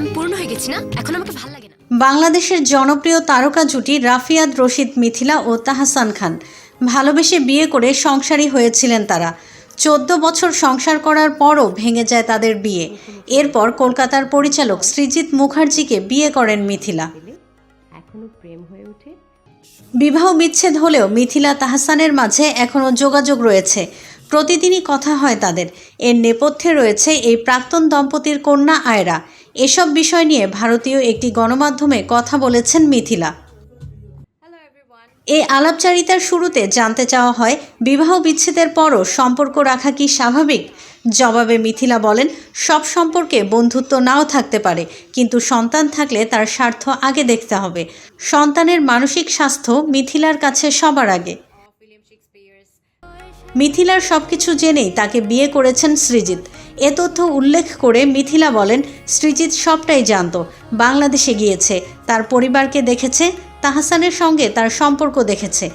আমি পূর্ণ হয়ে গেছি না, এখন আমাকে ভালো লাগে না। বাংলাদেশের জনপ্রিয় তারকা জুটি রাফিয়াত রশিদ মিথিলা ও তাহসান খান ভালোবেসে বিয়ে করে সংসারী হয়েছিলেন তারা। 14 বছর সংসার করার পরও ভেঙে যায় তাদের বিয়ে। এরপর কলকাতার পরিচালক সৃজিত মুখার্জিকে বিয়ে করেন মিথিলা। এখনো প্রেম হয়ে ওঠে। বিবাহ বিচ্ছেদ হলেও মিথিলা তাহসানের মাঝে এখনও যোগাযোগ রয়েছে, প্রতিদিনই কথা হয় তাদের। এর নেপথ্যে রয়েছে এই প্রাক্তন দম্পতির কন্যা আয়রা। এসব বিষয় নিয়ে ভারতীয় একটি গণমাধ্যমে কথা বলেছেন মিথিলা। এই আলাপচারিতার শুরুতে জানতে চাওয়া হয়, বিবাহ বিচ্ছেদের পরও সম্পর্ক রাখা কি স্বাভাবিক? জবাবে মিথিলা বলেন, সব সম্পর্কে বন্ধুত্ব নাও থাকতে পারে, কিন্তু সন্তান থাকলে তার স্বার্থ আগে দেখতে হবে। সন্তানের মানসিক স্বাস্থ্য মিথিলার কাছে সবার আগে। মিথিলার সবকিছু জেনেই তাকে বিয়ে করেছেন সৃজিত। এ তথ্য উল্লেখ করে মিথিলা বলেন, সৃজিত সবটাই জানত। বাংলাদেশে গিয়েছে, তার পরিবারকে দেখেছে, তাহসানের সঙ্গে তার সম্পর্ক দেখেছে।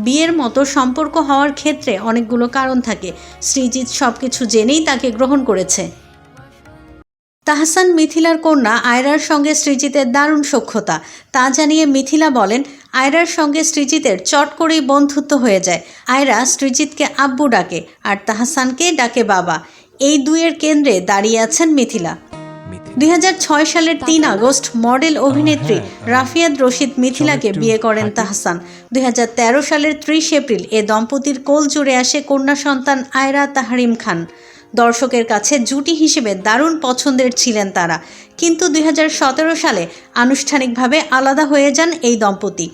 বিয়ের মতো সম্পর্ক হওয়ার ক্ষেত্রে অনেকগুলো কারণ থাকে। সৃজিত সবকিছু জেনেই তাকে গ্রহণ করেছে। তাহসান মিথিলার কন্যা আয়রার সঙ্গে সৃজিতের দারুণ সখ্যতা। তা জানিয়ে মিথিলা বলেন, আয়রার সঙ্গে সৃজিতের চট করেই বন্ধুত্ব হয়ে যায়। আয়রা সৃজিতকে আব্বু ডাকে আর তাহসানকে ডাকে বাবা। এই দুইয়ের কেন্দ্রে দাঁড়িয়ে আছেন মিথিলা। 2006 সালের 3 আগস্ট মডেল অভিনেত্রী রাফিয়াত রশিদ মিথিলাকে বিয়ে করেন তাহসান। 2013 সালের 30 এপ্রিল এ দম্পতির কোল জুড়ে আসে কন্যা সন্তান আয়রা তাহরিম খান। দর্শকের কাছে জুটি হিসেবে দারুণ পছন্দের ছিলেন তারা, কিন্তু 2017 সালে আনুষ্ঠানিকভাবে আলাদা হয়ে যান এই দম্পতি।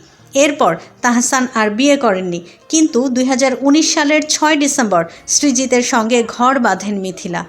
এরপর তাহসান আর বিয়ে করেননি, কিন্তু 2019 সালের 6 ডিসেম্বর সৃজিতের সঙ্গে ঘর বাঁধেন মিথিলা।